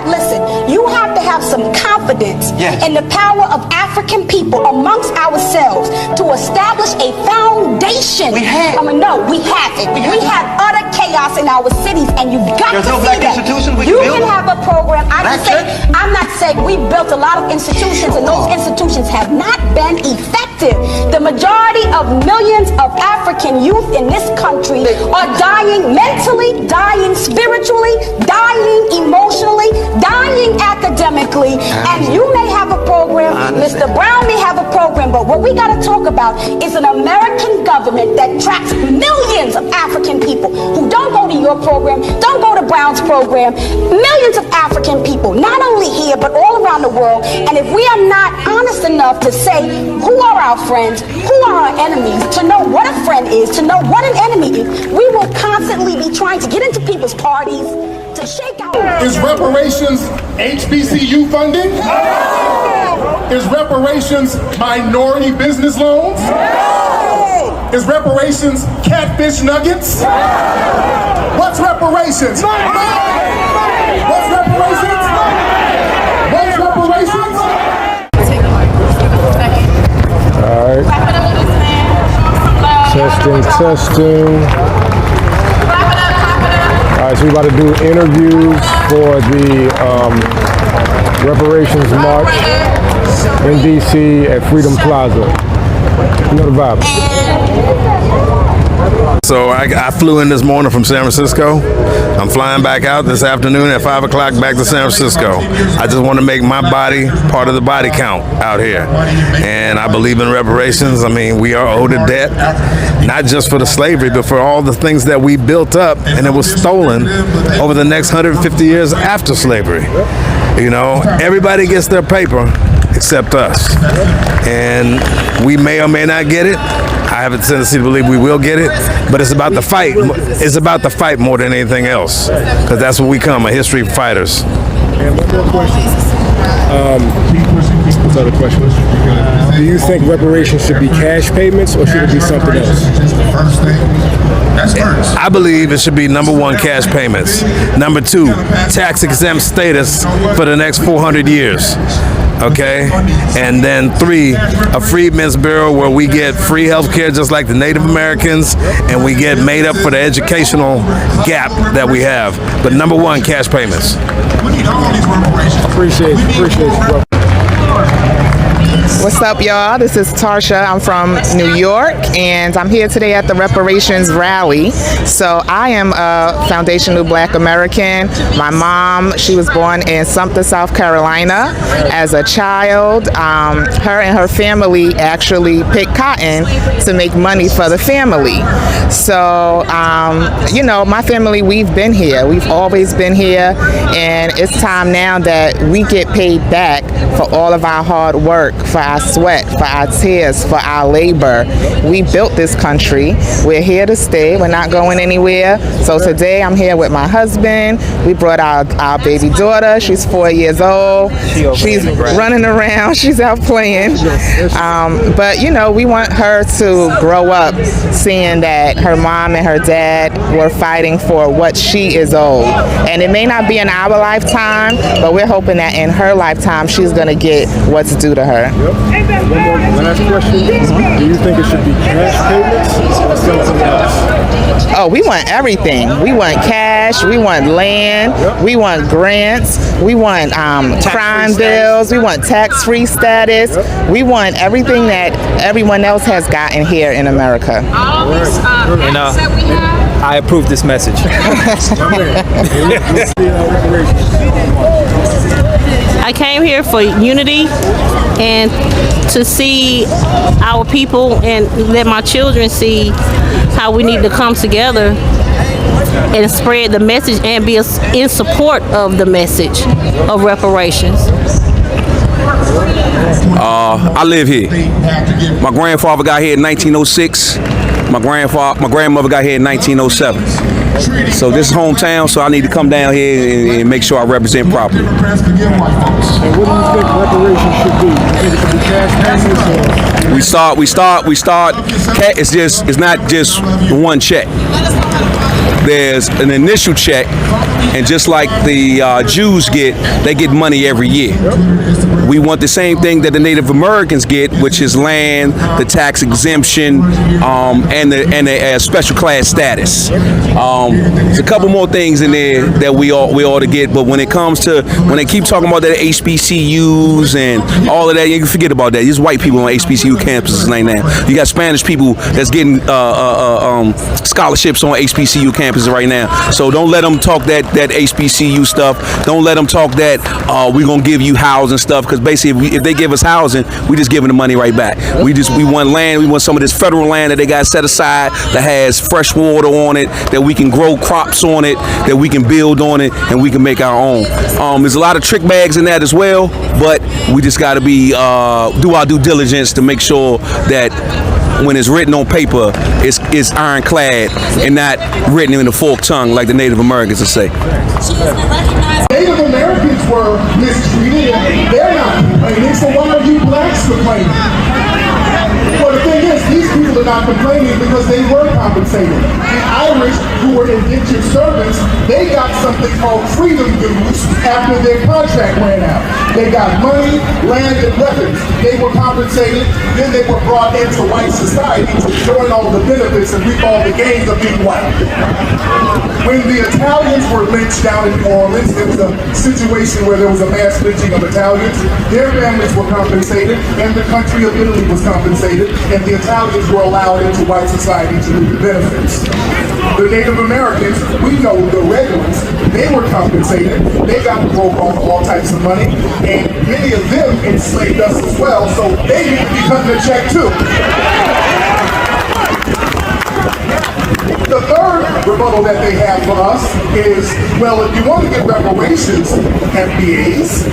listen, you have to have some confidence in the power of African people amongst ourselves to establish a foundation. We have. No, we haven't. We have utter chaos in our cities, and you've got to see that. You can have a program. I'm not saying we built a lot of institutions, and those institutions have not been effective. The majority of millions of African youth in this country are dying mentally, dying spiritually, dying emotionally, dying academically, and you may have a program, Mr. Brown may have a program, but what we got to talk about is an American government that tracks millions of African people who don't go to your program, don't go to Brown's program, millions of African people, not only here, but all around the world. And if we are not honest enough to say who are our friends, who are our enemies, to know what a friend is, to know what an enemy is, we will constantly be trying to get into people's parties to shake out. Is reparations HBCU funding? No. Is reparations minority business loans? No. Is reparations catfish nuggets? No. What's reparations? Money. What's reparations? What's reparations? All right. Testing. All right, so we're about to do interviews for the Reparations March in D.C. at Freedom Plaza. You know the vibe. So I flew in this morning from San Francisco. I'm flying back out this afternoon at 5 o'clock back to San Francisco. I just want to make my body part of the body count out here. And I believe in reparations. I mean, we are owed a debt, not just for the slavery, but for all the things that we built up and it was stolen over the next 150 years after slavery. You know, everybody gets their paper except us. And we may or may not get it. I have a tendency to believe we will get it, but it's about the fight. It's about the fight more than anything else, because that's what we come, a history of fighters. And one more question. What's the other question? Do you think reparations should be cash payments or should it be something else? I believe it should be number one, cash payments. Number two, tax exempt status for the next 400 years. Okay, and then three, a Freedmen's Bureau where we get free health care just like the Native Americans, and we get made up for the educational gap that we have. But number one, cash payments. Appreciate you, bro. What's up, y'all? This is Tarsha. I'm from New York, and I'm here today at the Reparations Rally. So I am a foundational Black American. My mom, she was born in Sumter, South Carolina. As a child, her and her family actually picked cotton to make money for the family. So, you know, my family, we've been here. We've always been here, and it's time now that we get paid back for all of our hard work, for our sweat, for our tears, for our labor. We built this country. We're here to stay. We're not going anywhere. So today I'm here with my husband. We brought our baby daughter. She's 4 years old. She's running around. She's out playing. But, you know, we want her to grow up seeing that her mom and her dad were fighting for what she is owed. And it may not be in our lifetime, but we're hoping that in her lifetime she's going to get what's due to her. One more last question. Do you think it should be cash payments or something else? Oh, we want everything. We want cash. We want land. We want grants. We want crime bills. We want tax-free status. We want everything that everyone else has gotten here in America. I approve this message. I came here for unity and to see our people and let my children see how we need to come together and spread the message and be in support of the message of reparations. I live here. My grandfather got here in 1906. My grandmother got here in 1907. So this is hometown, so I need to come down here and make sure I represent properly. And what do you think reparations should be? You think it should be cash payments or? We start. It's not just one check. There's an initial check And just like the Jews they get money every year. We want the same thing that the Native Americans get, which is land, the tax exemption, and a special class status. There's a couple more things in there that we ought to get, but when they keep talking about that HBCUs and all of that, you can forget about that. There's white people on HBCU campuses right now. You got Spanish people that's getting scholarships on HBCU campuses right now. So don't let them talk that HBCU stuff. Don't let them talk that we're gonna give you housing stuff, because basically if they give us housing, we just giving the money right back. We want land. We want some of this federal land that they got set aside that has fresh water on it, that we can grow crops on it, that we can build on it, and we can make our own. There's a lot of trick bags in that as well, but we just got to do our due diligence to make sure that when it's written on paper, it's ironclad and not written in a forked tongue like the Native Americans would say. Native Americans were mistreated and they're not complaining, so why are you blacks complaining? Well, the thing is, these people are not complaining because they were compensated. The Irish, who were indentured servants, they got something called freedom dues after their contract ran out. They got money, land, and weapons. They were compensated, then they were brought into white society to join all the benefits and reap all the gains of being white. When the Italians were lynched down in New Orleans, there was a situation where there was a mass lynching of Italians. Their families were compensated, and the country of Italy was compensated, and the Italians were allowed into white society to reap the benefits. The Native Americans, we know the red ones, they were compensated. They got to broke off all types of money, and many of them enslaved us as well, so they need to be cutting a check too. The third rebuttal that they have for us is, well, if you want to get reparations, FBAs,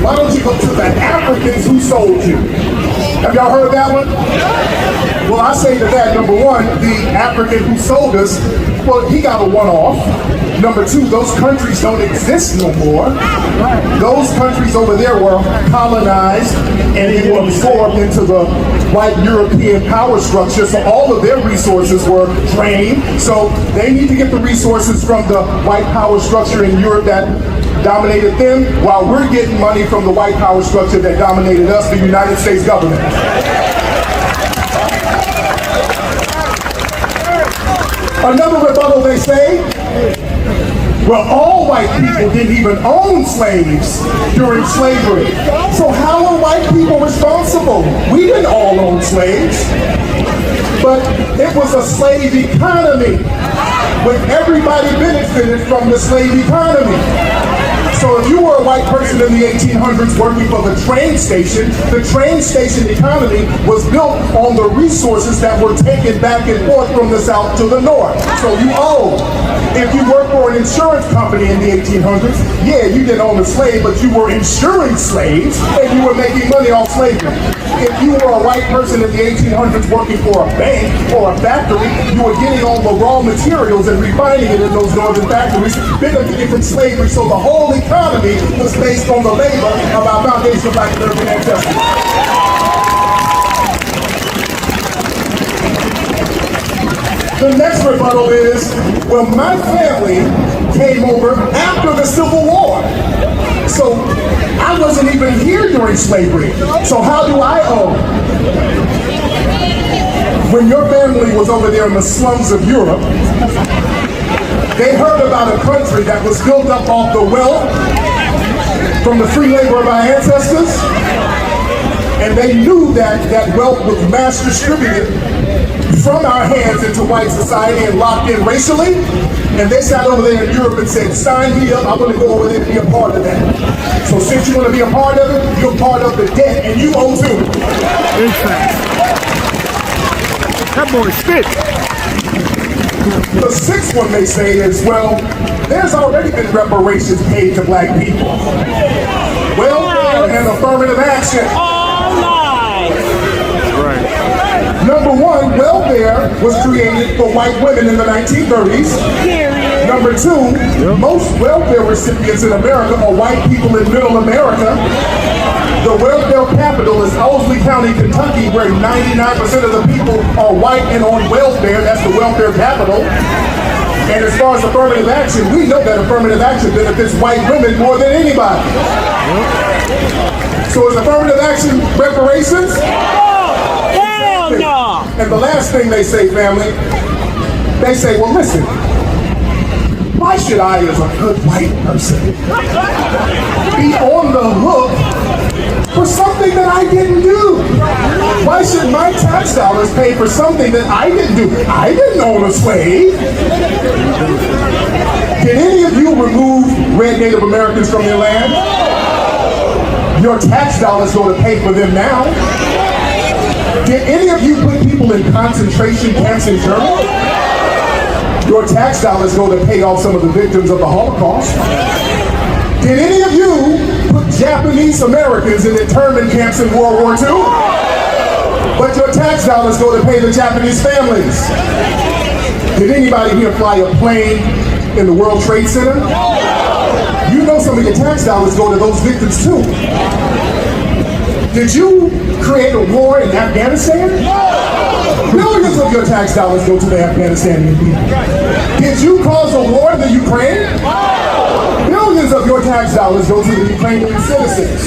why don't you go to the Africans who sold you? Have y'all heard that one? Well, I say to that, number one, the African who sold us, well, he got a one-off. Number two, those countries don't exist no more. Those countries over there were colonized and they were absorbed into the white European power structure, so all of their resources were drained. So they need to get the resources from the white power structure in Europe that dominated them, while we're getting money from the white power structure that dominated us, the United States government. Another rebuttal, they say, well, all white people didn't even own slaves during slavery. So how are white people responsible? We didn't all own slaves. But it was a slave economy, with everybody benefited from the slave economy. So if you were a white person in the 1800s working for the train station economy was built on the resources that were taken back and forth from the south to the north. So you own. If you worked for an insurance company in the 1800s, yeah, you didn't own a slave, but you were insuring slaves and you were making money off slavery. If you were a white person in the 1800s working for a bank or a factory, you were getting all the raw materials and refining it in those northern factories, benefiting from slavery. So the whole economy was based on the labor of our foundational Black American ancestors. The next rebuttal is, well, my family came over after the Civil War. So I wasn't even here during slavery. So how do I owe? When your family was over there in the slums of Europe, they heard about a country that was built up off the wealth from the free labor of our ancestors, and they knew that that wealth was mass distributed from our hands into white society and locked in racially, and they sat over there in Europe and said, sign me up, I'm going to go over there and be a part of that. So since you want to be a part of it, you're part of the debt, and you owe too. That boy spit. The sixth one they say is, well, there's already been reparations paid to black people. Welfare and affirmative action. Number one, welfare was created for white women in the 1930s. Number two, most welfare recipients in America are white people in middle America. The welfare capital is Owsley County, Kentucky, where 99% of the people are white and on welfare. That's the welfare capital. And as far as affirmative action, we know that affirmative action benefits white women more than anybody. So is affirmative action reparations? Hell no! And the last thing they say, family, they say, well, listen, why should I, as a good white person, be on the hook for something that I didn't do? Why should my tax dollars pay for something that I didn't do? I didn't own a slave. Did any of you remove red Native Americans from your land? Your tax dollars go to pay for them now. Did any of you put people in concentration camps in Germany? Your tax dollars go to pay off some of the victims of the Holocaust. Did any of you put Japanese Americans in internment camps in World War II? But your tax dollars go to pay the Japanese families. Did anybody here fly a plane in the World Trade Center? You know some of your tax dollars go to those victims too. Did you create a war in Afghanistan? Billions of your tax dollars go to the Afghanistanian people. Did you cause a war in the Ukraine? Billions of your tax dollars go to the Ukrainian citizens.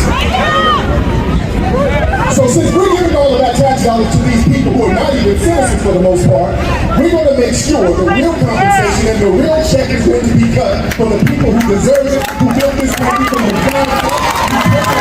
So since we're giving all of that tax dollars to these people who are not even citizens for the most part, we're going to make sure the real compensation and the real check is going to be cut for the people who deserve it, who built this country from the ground up.